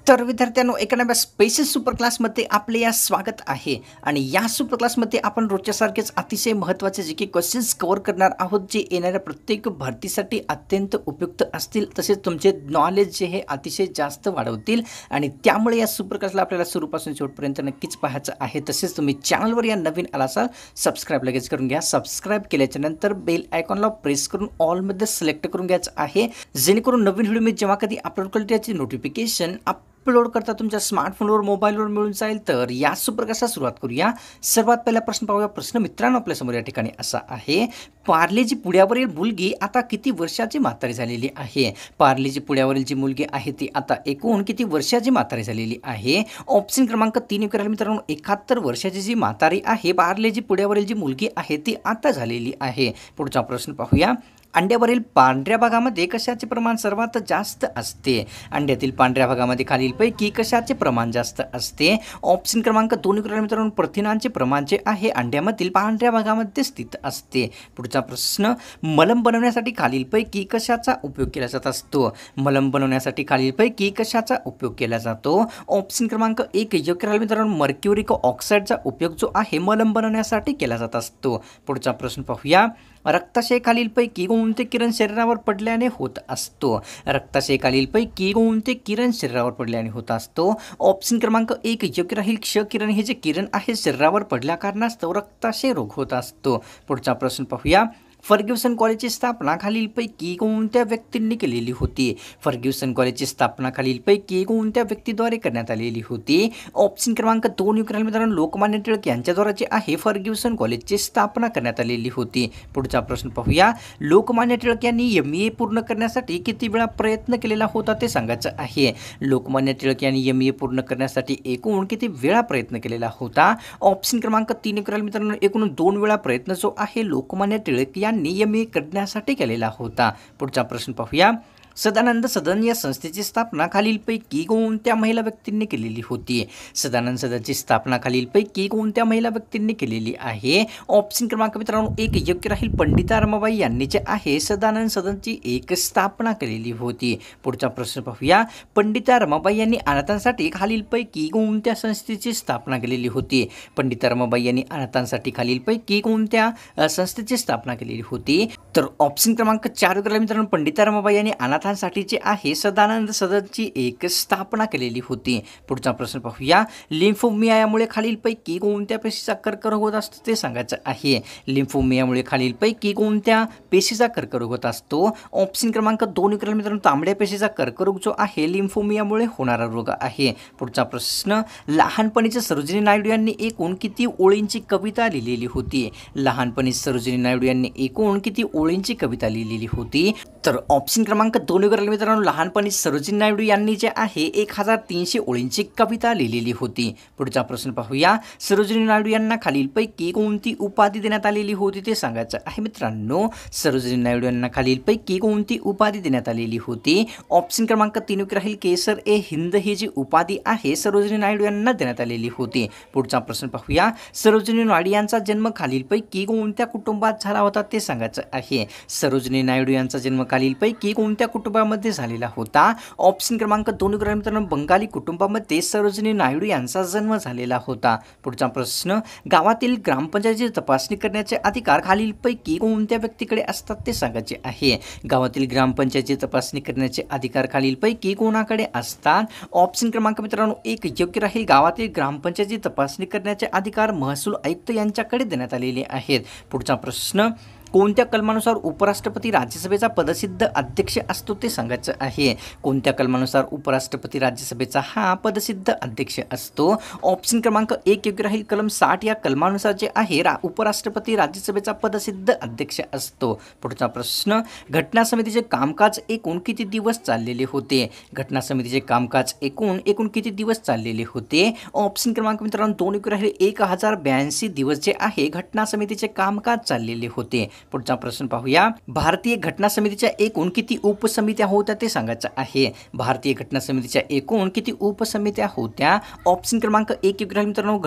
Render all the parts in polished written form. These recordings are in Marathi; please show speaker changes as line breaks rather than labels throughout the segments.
तर विद्यार्थ्यांनो, एका नव्या स्पेशल सुपर क्लासमध्ये आपले या स्वागत आहे. आणि या सुपर क्लासमध्ये आपण रोजच्यासारखेच अतिशय महत्त्वाचे जे की क्वेश्चन्स कव्हर करणार आहोत, जे येणाऱ्या प्रत्येक भरतीसाठी अत्यंत उपयुक्त असतील, तसेच तुमचे नॉलेज जे हे अतिशय जास्त वाढवतील. आणि त्यामुळे या सुपर क्लासला आपल्याला सुरूपासून शेवटपर्यंत नक्कीच पाहायचं आहे. तसेच तुम्ही चॅनलवर या नवीन आला असाल, सबस्क्राईब लगेच करून घ्या. सबस्क्राईब केल्याच्या नंतर बेल आयकॉनला प्रेस करून ऑलमध्ये सिलेक्ट करून घ्यायचं आहे, जेणेकरून नवीन व्हिडिओ मी जेव्हा कधी अपलोड करेल त्याची नोटिफिकेशन अपलोड करता तुमच्या स्मार्टफोनवर मोबाईलवर मिळून जाईल. तर या सुपर क्लासला सुरुवात करूया. सर्वात पहिला प्रश्न पाहूया. प्रश्न मित्रांनो आपल्यासमोर या ठिकाणी असा आहे, पार्लेजी पुड्यावरील मुलगी आता किती वर्षाची म्हातारी झालेली आहे? पार्लेजी पुड्यावरील जी मुलगी आहे ती आता एकूण किती वर्षाची म्हातारी झालेली आहे? ऑप्शन क्रमांक 3 करायला मित्रांनो, 71 वर्षाची जी म्हातारी आहे पार्लेजी पुड्यावरील जी मुलगी आहे ती आता झालेली आहे. पुढचा प्रश्न पाहूया. अंड्यावरील पांढऱ्या भागामध्ये कशाचे प्रमाण सर्वात जास्त असते? अंड्यातील पांढऱ्या भागामध्ये खालीलपैकी कशाचे प्रमाण जास्त असते? ऑप्शन क्रमांक 2 करायला मित्रांनो, प्रथिनांचे प्रमाण जे आहे अंड्यामधील पांढऱ्या भागामध्ये स्थित असते. पुढचा प्रश्न, मलम बनवण्यासाठी खालीलपैकी कशाचा उपयोग केला जात असतो? मलम बनवण्यासाठी खालीलपैकी कशाचा उपयोग केला जातो? ऑप्शन क्रमांक 1 योग्य राहील मित्रांनो, मर्क्युरिक ऑक्साईडचा उपयोग जो आहे मलम बनवण्यासाठी केला जात असतो. पुढचा प्रश्न पाहूया. रक्ताशय खालीलपैकी कोणते किरण शरीरावर पडल्याने होत असतो? रक्ताशय खालीलपैकी कोणते किरण शरीरावर पडल्याने होत असतो? ऑप्शन क्रमांक 1 योग्य राहील, क्ष किरण हे जे किरण आहे शरीरावर पडल्या कारणास्तव रक्ताशय रोग होत असतो. पुढचा प्रश्न पाहूया. फर्ग्युसन कॉलेजची स्थापना खालीलपैकी कोणत्या व्यक्तींनी केलेली होती? फर्ग्युसन कॉलेजची स्थापना खालीलपैकी कोणत्या व्यक्तीद्वारे करण्यात आलेली होती? ऑप्शन क्रमांक 2 युक्राल मित्रांनो, लोकमान्य टिळक यांच्याद्वारे जे आहे फर्ग्युसन कॉलेजची स्थापना करण्यात आलेली होती. पुढचा प्रश्न पाहूया. लोकमान्य टिळक यांनी MA पूर्ण करण्यासाठी किती वेळा प्रयत्न केलेला होता ते सांगायचं आहे. लोकमान्य टिळक यांनी MA पूर्ण करण्यासाठी एकूण किती वेळा प्रयत्न केलेला होता? ऑप्शन क्रमांक 3 युक्राल मित्रांनो, एकूण 2 वेळा प्रयत्न जो आहे लोकमान्य टिळक MA करण्यासाठी केलेला होता. पुढचा प्रश्न पाहूया. सदानंद सदन या संस्थेची स्थापना खालीलपैकी कोणत्या महिला व्यक्तींनी केलेली होती? सदानंद सदनची स्थापना खालीलपैकी कोणत्या महिला व्यक्तींनी केलेली आहे? ऑप्शन क्रमांक मित्रांनो 1 योग्य राहील, पंडिता रमाबाई यांनी जे आहे सदानंद सदनची एक स्थापना केलेली होती. पुढचा प्रश्न पाहूया. पंडिता रमाबाई यांनी अनाथांसाठी खालीलपैकी कोणत्या संस्थेची स्थापना केलेली होती? पंडिता रमाबाई यांनी अनाथांसाठी खालीलपैकी कोणत्या संस्थेची स्थापना केलेली होती? तर ऑप्शन क्रमांक 4 करायला मित्रांनो, पंडिता रमाबाई यांनी अनाथांसाठी जे आहे सदानंद सदनची एक स्थापना केलेली होती. पुढचा प्रश्न पाहूया. लिम्फोमियामुळे खालीलपैकी कोणत्या पेशीचा कर्करोग होत असतो ते सांगायचं आहे. लिम्फोमियामुळे खालीलपैकी कोणत्या पेशीचा कर्करोग होत असतो? ऑप्शन क्रमांक 2 करायला मित्रांनो, तांबड्या पेशीचा कर्करोग जो आहे लिम्फोमियामुळे होणारा रोग आहे. पुढचा प्रश्न, लहानपणीचे सरोजिनी नायडू यांनी एकूण किती ओळींची कविता लिहिलेली होती? लहानपणी सरोजिनी नायडू यांनी एकूण किती ओळींची कविता लिहिलेली होती? तर ऑप्शन क्रमांक 2 करायला मित्रांनो, लहानपणी सरोजिनी नायडू यांनी जे आहे 1300 ओळींची कविता लिहिलेली होती. पुढचा प्रश्न पाहूया. सरोजिनी नायडू यांना खालीलपैकी कोणती उपाधी देण्यात आलेली होती ते सांगायचं आहे मित्रांनो. सरोजिनी नायडू यांना खालीलपैकी कोणती उपाधी देण्यात आलेली होती? ऑप्शन क्रमांक 3 राहील, केसर ए हिंद ही जी उपाधी आहे सरोजिनी नायडू यांना देण्यात आलेली होती. पुढचा प्रश्न पाहूया. सरोजिनी नायडू यांचा जन्म खालीलपैकी कोणत्या कुटुंबात झाला होता ते सांगायचं आहे. सरोजिनी नायडू यांचा जन्म खालीलपैकी कोणत्या कुटुंबामध्ये झालेला होता? ऑप्शन क्रमांक 2 करायला मित्रांनो, बंगाली कुटुंबामध्ये सरोजिनी नायडू यांचा जन्म झालेला होता. पुढचा प्रश्न, गावातील ग्रामपंचायतीची तपासणी करण्याचे अधिकार खालीलपैकी कोणत्या व्यक्तीकडे असतात ते सांगायचे आहे. गावातील ग्रामपंचायतीची तपासणी करण्याचे अधिकार खालीलपैकी कोणाकडे असतात? ऑप्शन क्रमांक मित्रांनो 1 योग्य राहील, गावातील ग्रामपंचायतीची तपासणी करण्याचे अधिकार महसूल आयुक्त यांच्याकडे देण्यात आलेले आहेत. पुढचा प्रश्न, कोणत्या कलमानुसार उपराष्ट्रपती राज्यसभेचा पदसिद्ध अध्यक्ष असतो ते सांगायचं आहे. कोणत्या कलमानुसार उपराष्ट्रपती राज्यसभेचा हा पदसिद्ध अध्यक्ष असतो? ऑप्शन क्रमांक 1 योग्य राहील, कलम 60 या कलमानुसार जे आहे उपराष्ट्रपती राज्यसभेचा पदसिद्ध अध्यक्ष असतो. पुढचा प्रश्न, घटना समितीचे कामकाज एकूण किती दिवस चाललेले होते? घटना समितीचे कामकाज एकूण किती दिवस चाललेले होते? ऑप्शन क्रमांक मित्रांनो 2 योग्य राहील, 1082 दिवस जे आहे घटना समितीचे कामकाज चाललेले होते. पुढचा प्रश्न पाहूया, भारतीय घटना समितीच्या एकूण किती उपसमित्या होत्या ते सांगायचं आहे. भारतीय घटना समितीच्या एकूण किती उपसमित्या होत्या? ऑप्शन क्रमांक 1 योग्य राहील मित्रांनो.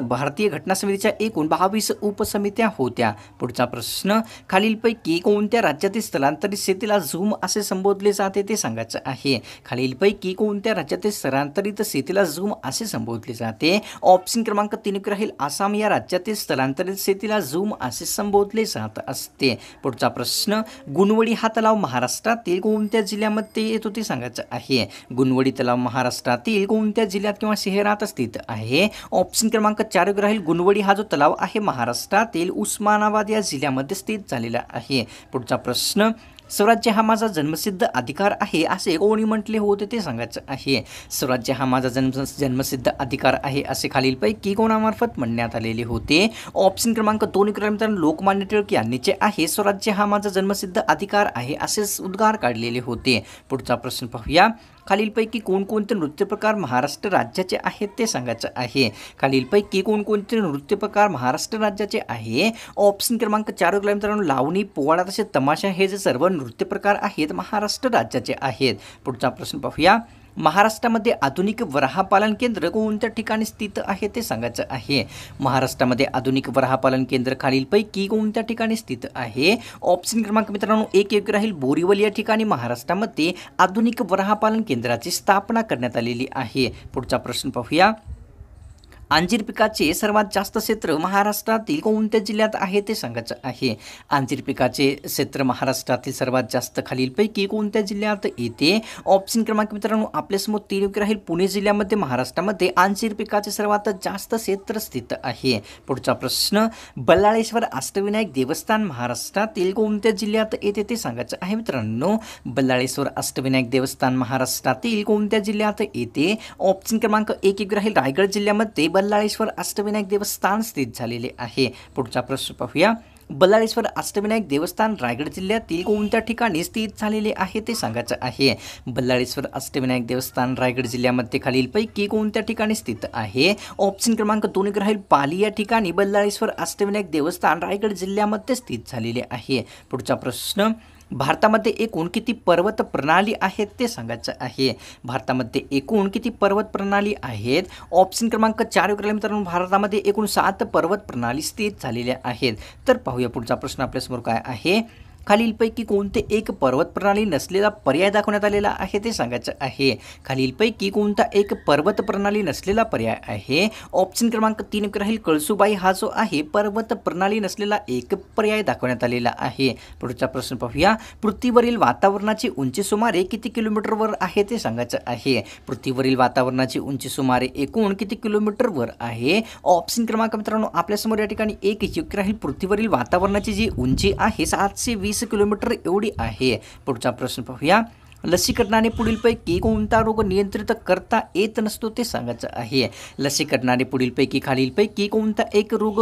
भारतीय घटना समितीच्या एकूण 22 उपसमित्या होत्या. पुढचा प्रश्न, खालीलपैकी कोणत्या राज्यातील स्थलांतरित शेतीला झूम असे संबोधले जाते ते सांगायचं आहे. खालीलपैकी कोणत्या राज्यातील स्थलांतरित शेतीला झूम असे संबोधले जाते? ऑप्शन क्रमांक 3 योग्य राहील. आसाम या राज्यातील स्थलांतरित शेतीला झूम असे संबोधले जात असते. पुढचा प्रश्न, गुणवडी हा तलाव महाराष्ट्रातील कोणत्या जिल्ह्यामध्ये येतो ते सांगायचं आहे. गुणवडी तलाव महाराष्ट्रातील कोणत्या जिल्ह्यात किंवा शहरात स्थित आहे? ऑप्शन क्रमांक 4 योग्य राहील. गुणवडी हा जो तलाव आहे महाराष्ट्रातील उस्मानाबाद या जिल्ह्यामध्ये स्थित झालेला आहे. पुढचा प्रश्न, स्वराज्य हा माझा जन्मसिद्ध अधिकार आहे असे कोणी म्हटले होते ते सांगायचं आहे. स्वराज्य हा माझा जन्मसिद्ध अधिकार आहे असे खालीलपैकी कोणामार्फत म्हणण्यात आलेले होते? ऑप्शन क्रमांक 2 मित्रांनो, लोकमान्य टिळक यांनी जे आहे स्वराज्य हा माझा जन्मसिद्ध अधिकार आहे असे उद्गार काढलेले होते. पुढचा प्रश्न पाहूया, खालीलपैकी कोणकोणते नृत्यप्रकार महाराष्ट्र राज्याचे आहेत ते सांगायचं आहे. खालीलपैकी कोणकोणते नृत्यप्रकार महाराष्ट्र राज्याचे आहे? ऑप्शन क्रमांक 4 मित्रांनो, लावणी, पोवाडा तसेच तमाशा हे जे सर्व नृत्यप्रकार आहेत महाराष्ट्र राज्याचे आहेत. पुढचा प्रश्न पाहूया, महाराष्ट्रामध्ये आधुनिक वराहपालन केंद्र कोणत्या ठिकाणी स्थित आहे ते सांगायचं आहे. महाराष्ट्रामध्ये आधुनिक वराहपालन केंद्र खालीलपैकी कोणत्या ठिकाणी स्थित आहे? ऑप्शन क्रमांक मित्रांनो 1 योग्य राहील. बोरीवली या ठिकाणी महाराष्ट्रामध्ये आधुनिक वराहपालन केंद्राची स्थापना करण्यात आलेली आहे. पुढचा प्रश्न पाहूया, अंजीर पिकाचे सर्वात जास्त क्षेत्र महाराष्ट्रातील कोणत्या जिल्ह्यात आहे ते सांगायचं आहे. अंजीर पिकाचे क्षेत्र महाराष्ट्रातील सर्वात जास्त खालीलपैकी कोणत्या जिल्ह्यात येते? ऑप्शन क्रमांक मित्रांनो आपल्यासमोर 3 योग्य राहील. पुणे जिल्ह्यामध्ये महाराष्ट्रामध्ये अंजीर पिकाचे सर्वात जास्त क्षेत्र स्थित आहे. पुढचा प्रश्न, बल्लाळेश्वर अष्टविनायक देवस्थान महाराष्ट्रातील कोणत्या जिल्ह्यात येते ते सांगायचं आहे. मित्रांनो, बल्लाळेश्वर अष्टविनायक देवस्थान महाराष्ट्रातील कोणत्या जिल्ह्यात येते? ऑप्शन क्रमांक 1 योग्य राहील. रायगड जिल्ह्यामध्ये बल्लाळेश्वर अष्टविनायक देवस्थान स्थित झालेले आहे. पुढचा प्रश्न पाहूया, बल्लाळेश्वर अष्टविनायक देवस्थान रायगड जिल्ह्यातील कोणत्या ठिकाणी स्थित झालेले आहे ते सांगायचं आहे. बल्लाळेश्वर अष्टविनायक देवस्थान रायगड जिल्ह्यामध्ये खालीलपैकी कोणत्या ठिकाणी स्थित आहे? ऑप्शन क्रमांक 2 राहील. पाली या ठिकाणी बल्लाळेश्वर अष्टविनायक देवस्थान रायगड जिल्ह्यामध्ये स्थित झालेले आहे. पुढचा प्रश्न, भारतामध्ये एकूण किती पर्वत प्रणाली आहेत ते सांगायचं आहे. भारतामध्ये एकूण किती पर्वत प्रणाली आहेत? ऑप्शन क्रमांक 4 मित्रांनो, भारतामध्ये एकूण 7 पर्वत प्रणाली स्थित झालेल्या आहेत. तर पाहूया पुढचा प्रश्न आपल्यासमोर काय आहे. खालीलपैकी कोणते एक पर्वत प्रणाली नसलेला पर्याय दाखवण्यात आलेला आहे ते सांगायचं आहे. खालीलपैकी कोणता एक पर्वत प्रणाली नसलेला पर्याय आहे? ऑप्शन क्रमांक 3 राहील. कळसुबाई हा जो आहे पर्वत प्रणाली नसलेला एक पर्याय दाखवण्यात आलेला आहे. पुढचा प्रश्न पाहूया, पृथ्वीवरील वातावरणाची उंची सुमारे किती किलोमीटरवर आहे ते सांगायचं आहे. पृथ्वीवरील वातावरणाची उंची सुमारे एकूण किती किलोमीटरवर आहे? ऑप्शन क्रमांक मित्रांनो आपल्यासमोर या ठिकाणी 1 योग्य राहील. पृथ्वीवरील वातावरणाची जी उंची आहे 720 किलोमीटर एवढी आहे. पुढचा प्रश्न पाहूया, लसीकरणाने पुढीलपैकी कोणता रोग नियंत्रित करता येत नसतो ते सांगायचं आहे. लसीकरणाने पुढीलपैकी खालीलपैकी कोणता एक रोग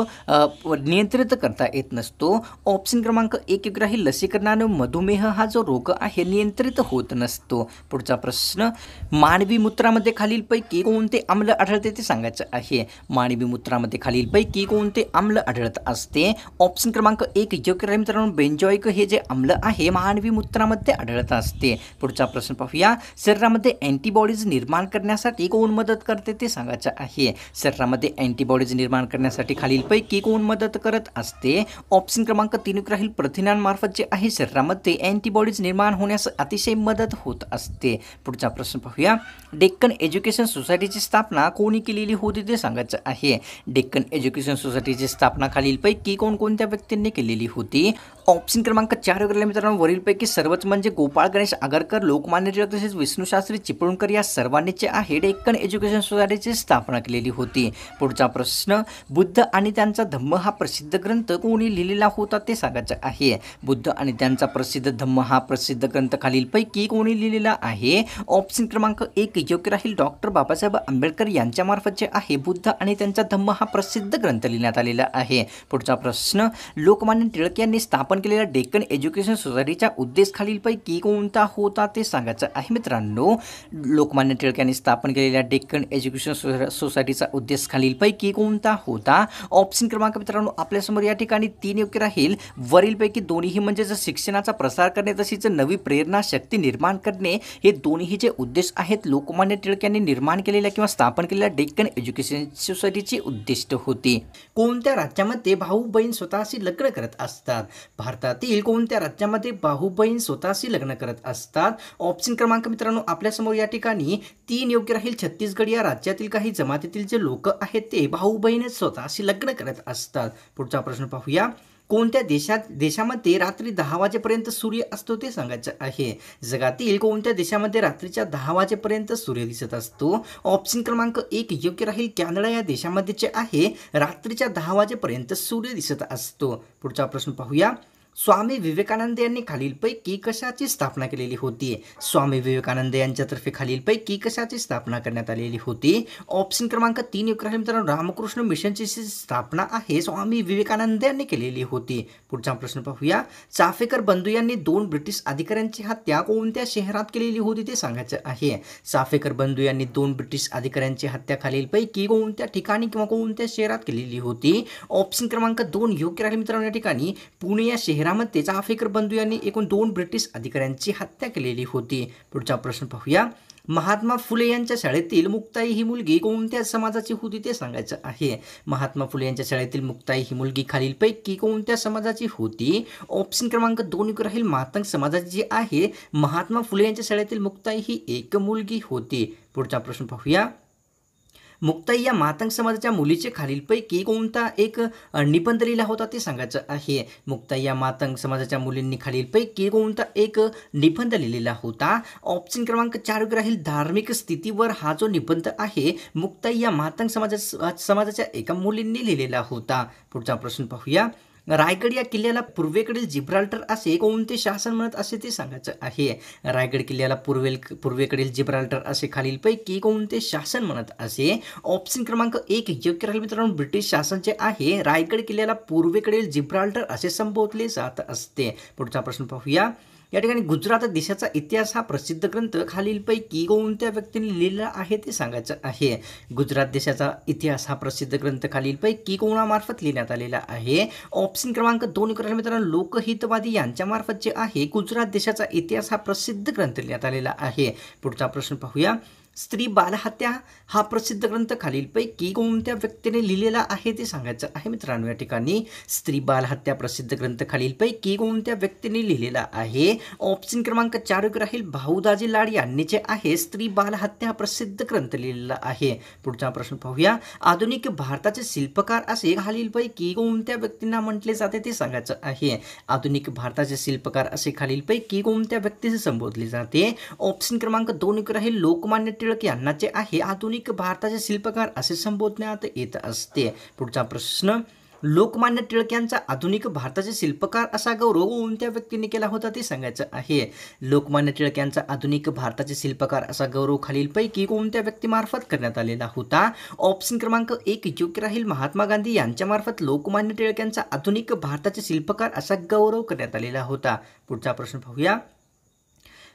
नियंत्रित करता येत नसतो? ऑप्शन क्रमांक 1 राहील. लसीकरणाने मधुमेह हा जो रोग आहे नियंत्रित होत नसतो. पुढचा प्रश्न, मानवी मूत्रामध्ये खालीलपैकी कोणते आम्ल आढळते ते सांगायचं आहे. मानवी मूत्रामध्ये खालीलपैकी कोणते आम्ल आढळत असते? ऑप्शन क्रमांक 1 योग्य राहील मित्रांनो, बेंजॉइक हे जे आम्ल आहे मानवी मूत्रामध्ये आढळत असते. पुढचा प्रश्न पाहूया, शरीरामध्ये अँटीबॉडीज निर्माण करण्यासाठी कोण मदत करते ते सांगायचं आहे. शरीरामध्ये अँटीबॉडीज निर्माण करण्यासाठी खालीलपैकी कोण मदत करत असते? ऑप्शन क्रमांक 3 राहील. प्रथिनांमार्फत जे आहे शरीरामध्ये अँटीबॉडीज निर्माण होण्यास अतिशय मदत होत असते. पुढचा प्रश्न पाहूया, डेक्कन एज्युकेशन सोसायटीची स्थापना कोणी केलेली होती ते सांगायचं आहे. डेक्कन एज्युकेशन सोसायटीची स्थापना खालीलपैकी कोणकोणत्या व्यक्तींनी केलेली होती? ऑप्शन क्रमांक 4 मित्रांनो, वरीलपैकी सर्वच म्हणजे गोपाळ गणेश आगरकर, लोकमान्य टिळक तसेच विष्णुशास्त्री चिपळूणकर या सर्वांनीच आहे डेक्कन एज्युकेशन सोसायटीची स्थापना केलेली होती. पुढचा प्रश्न, बुद्ध आणि त्यांचा धम्म हा प्रसिद्ध ग्रंथ कोणी लिहिलेला होता ते सांगायचं आहे. बुद्ध आणि त्यांचा प्रसिद्ध धम्म हा प्रसिद्ध ग्रंथ खालीलपैकी कोणी लिहिलेला आहे? ऑप्शन क्रमांक 1 योग्य राहील. डॉक्टर बाबासाहेब आंबेडकर यांच्यामार्फत जे आहे बुद्ध आणि त्यांचा धम्म हा प्रसिद्ध ग्रंथ लिहिण्यात आलेला आहे. पुढचा प्रश्न, लोकमान्य टिळक यांनी स्थापन स्थापन केलेल्या डेक्कन एज्युकेशन सोसायटीचा उद्देश खालीलपैकी कोणता होता ते सांगायचं आहे मित्रांनो. लोकमान्य टिळक यांनी स्थापन केलेल्या डेक्कन एज्युकेशन सोसायटीचा उद्देश खालीलपैकी कोणता होता. ऑप्शन क्रमांक मित्रांनो आपल्यासमोर या ठिकाणी 3 योग्य राहील. वरीलपैकी दोन्ही म्हणजेच शिक्षणाचा प्रसार करणे तसेच नवी प्रेरणा शक्ती निर्माण करणे हे दोन्ही जे उद्देश आहेत लोकमान्य टिळक यांनी निर्माण केलेल्या किंवा स्थापन केलेल्या डेक्कन एज्युकेशन सोसायटीची उद्दिष्ट होती. कोणत्या राज्यामध्ये भाऊ बहीण स्वतःशी लग्न करत असतात. भारतातील कोणत्या राज्यामध्ये भाऊ बहीण स्वतःशी लग्न करत असतात. ऑप्शन क्रमांक मित्रांनो आपल्यासमोर या ठिकाणी 3 योग्य राहील. छत्तीसगड या राज्यातील काही जमातीतील जे लोक आहेत ते भाऊ बहीण स्वतःशी लग्न करत असतात. पुढचा प्रश्न पाहूया. कोणत्या देशामध्ये रात्री 10 वाजेपर्यंत सूर्य असतो ते सांगायचं आहे. जगातील कोणत्या देशामध्ये रात्रीच्या 10 वाजेपर्यंत सूर्य दिसत असतो. ऑप्शन क्रमांक 1 योग्य राहील. कॅनडा या देशामध्ये जे आहे रात्रीच्या 10 वाजेपर्यंत सूर्य दिसत असतो. पुढचा प्रश्न पाहूया. स्वामी विवेकानंद यांनी खालीलपैकी कशाची स्थापना केलेली होती. स्वामी विवेकानंद यांच्यातर्फे खालीलपैकी कशाची स्थापना करण्यात आलेली होती. ऑप्शन क्रमांक 3 योग्य राहील मित्रांनो. रामकृष्ण मिशनची स्थापना आहे स्वामी विवेकानंद यांनी केलेली होती. पुढचा प्रश्न पाहूया. चाफेकर बंधू यांनी 2 ब्रिटिश अधिकाऱ्यांची हत्या कोणत्या शहरात केलेली होती ते सांगायचं आहे. चाफेकर बंधू यांनी 2 ब्रिटिश अधिकाऱ्यांची हत्या खालीलपैकी कोणत्या ठिकाणी किंवा कोणत्या शहरात केलेली होती. ऑप्शन क्रमांक 2 योग्य राहील मित्रांनो. या ठिकाणी पुणे या शहरामध्ये चाफेकर बंधू यांनी एकूण 2 ब्रिटिश अधिकाऱ्यांची हत्या केलेली होती. पुढचा प्रश्न पाहूया. महात्मा फुले यांच्या शाळेतील मुक्ताई ही मुलगी कोणत्या समाजाची होती ते सांगायचं आहे. महात्मा फुले यांच्या शाळेतील मुक्ताई ही मुलगी खालीलपैकी कोणत्या समाजाची होती. ऑप्शन क्रमांक 2 राहील. मातंग समाजाची जी आहे महात्मा फुले यांच्या शाळेतील मुक्ताई ही एक मुलगी होती. पुढचा प्रश्न पाहूया. मुक्ताई या मातंग समाजाच्या मुलीचे खालीलपैकी कोणता एक निबंध लिहिला होता ते सांगायचं आहे. मुक्ताई या मातंग समाजाच्या मुलींनी खालीलपैकी कोणता एक निबंध लिहिलेला होता. ऑप्शन क्रमांक 4 राहील. धार्मिक स्थितीवर हा जो निबंध आहे मुक्ताई या मातंग समाजाच्या एका मुलींनी लिहिलेला होता. पुढचा प्रश्न पाहूया. रायगड या किल्ल्याला पूर्वेकडील जिब्राल्टर असे कोणते शासन म्हणत असे ते सांगायचं आहे. रायगड किल्ल्याला पूर्वेकडील जिब्राल्टर असे खालीलपैकी कोणते शासन म्हणत असे. ऑप्शन क्रमांक 1 योग्य राहील मित्रांनो. ब्रिटिश शासन जे आहे रायगड किल्ल्याला पूर्वेकडील जिब्राल्टर असे संबोधले जात असते. पुढचा प्रश्न पाहूया. या ठिकाणी गुजरात देशाचा इतिहास हा प्रसिद्ध ग्रंथ खालीलपैकी कोणत्या व्यक्तीने लिहिला आहे ते सांगायचं आहे. गुजरात देशाचा इतिहास हा प्रसिद्ध ग्रंथ खालीलपैकी कोणामार्फत लिहिण्यात आलेला आहे. ऑप्शन क्रमांक 2 मित्रांनो. लोकहितवादी यांच्यामार्फत जे आहे गुजरात देशाचा इतिहास हा प्रसिद्ध ग्रंथ लिहिण्यात आलेला आहे. पुढचा प्रश्न पाहूया. स्त्री बालहत्या हा प्रसिद्ध ग्रंथ खालीलपैकी कोणत्या व्यक्तीने लिहिलेला आहे ते सांगायचं आहे मित्रांनो. या ठिकाणी स्त्री बालहत्या प्रसिद्ध ग्रंथ खालीलपैकी कोणत्या व्यक्तीने लिहिलेला आहे. ऑप्शन क्रमांक 4 राहील. भाऊ दाजी लाड यांनी जे आहे स्त्री बालहत्या प्रसिद्ध ग्रंथ लिहिलेला आहे. पुढचा प्रश्न पाहूया. आधुनिक भारताचे शिल्पकार असे खालीलपैकी कोणत्या व्यक्तींना म्हटले जाते ते सांगायचं आहे. आधुनिक भारताचे शिल्पकार असे खालीलपैकी कोणत्या व्यक्तीचे संबोधले जाते. ऑप्शन क्रमांक 2 राहील. लोकमान्य टिळक यांना जे आहे आधुनिक भारताचे शिल्पकार असे संबोधण्यात येत असते. पुढचा प्रश्न. लोकमान्य टिळक यांचा आधुनिक भारताचे शिल्पकार असा गौरव कोणत्या व्यक्तीने केला होता ते सांगायचं आहे. लोकमान्य टिळक यांचा आधुनिक भारताचे शिल्पकार असा गौरव खालीलपैकी कोणत्या व्यक्तीमार्फत करण्यात आलेला होता. ऑप्शन क्रमांक 1 योग्य राहील. महात्मा गांधी यांच्यामार्फत लोकमान्य टिळक यांचा आधुनिक भारताचे शिल्पकार असा गौरव करण्यात आलेला होता. पुढचा प्रश्न पाहूया.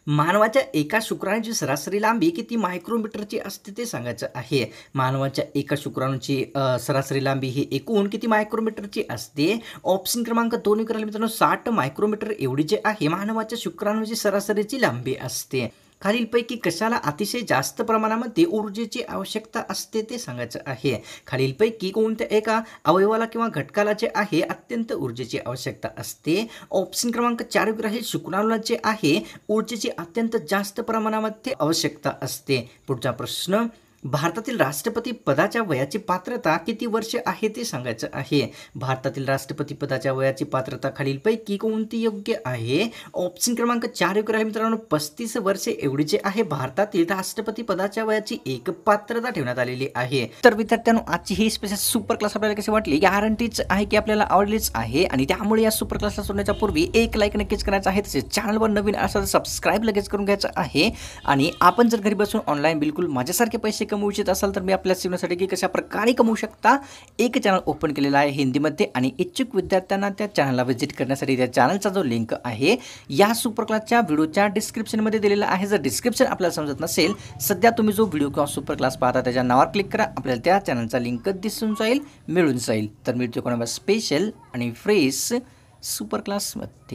मानवाच्या एका शुक्राणूची सरासरी लांबी किती मायक्रोमीटरची असते ते सांगायचं आहे. मानवाच्या एका शुक्राणूची सरासरी लांबी ही एकूण किती मायक्रोमीटरची असते. ऑप्शन क्रमांक 2 करायला मित्रांनो. 60 मायक्रोमीटर एवढी जे आहे मानवाच्या शुक्राणूची सरासरीची लांबी असते. खालीलपैकी कशाला अतिशय जास्त प्रमाणामध्ये ऊर्जेची आवश्यकता असते ते सांगायचं आहे. खालीलपैकी कोणत्या एका अवयवाला किंवा घटकाला जे आहे अत्यंत ऊर्जेची आवश्यकता असते. ऑप्शन क्रमांक 4 राहील. शुक्राणूला जे आहे ऊर्जेची अत्यंत जास्त प्रमाणामध्ये आवश्यकता असते. पुढचा प्रश्न. भारतातील राष्ट्रपती पदाच्या वयाची पात्रता किती वर्षे आहे ते सांगायचं आहे. भारतातील राष्ट्रपती पदाच्या वयाची पात्रता खालीलपैकी कोणती योग्य आहे. ऑप्शन क्रमांक 4 योग्य आहे मित्रांनो. 35 वर्षे एवढी जे आहे भारतातील राष्ट्रपती पदाच्या वयाची एक पात्रता ठेवण्यात आलेली आहे. तर विद्यार्थ्यांनो आजची ही स्पेशल सुपर क्लास आपल्याला कशी वाटली. गॅरंटीच आहे की आपल्याला आवडलीच आहे आणि त्यामुळे या सुपर क्लासला सोडण्याच्या पूर्वी एक लाईक नक्कीच करायचं आहे. तसेच चॅनलवर नवीन असाल तर सबस्क्राईब लगेच करून घ्यायचं आहे. आणि आपण जर घरी बसून ऑनलाईन बिलकुल माझ्यासारखे पैसे कमवू इच्छित असाल तर मी आपल्या शिकवण्यासाठी की कशा प्रकारे कमवू शकता एक चॅनल ओपन केलेला आहे हिंदीमध्ये आणि इच्छुक विद्यार्थ्यांना त्या चॅनलला व्हिजिट करण्यासाठी त्या चॅनलचा जो लिंक आहे या सुपर क्लासच्या व्हिडिओच्या डिस्क्रिप्शनमध्ये दिलेला आहे. जर डिस्क्रिप्शन आपल्याला समजत नसेल, सध्या तुम्ही जो व्हिडिओ किंवा सुपर क्लास पाहता त्याच्या नावावर क्लिक करा, आपल्याला त्या चॅनलचा लिंक दिसून जाईल, मिळून जाईल. तर मिळतो कोणाला स्पेशल आणि फ्रेश सुपर क्लासमध्ये.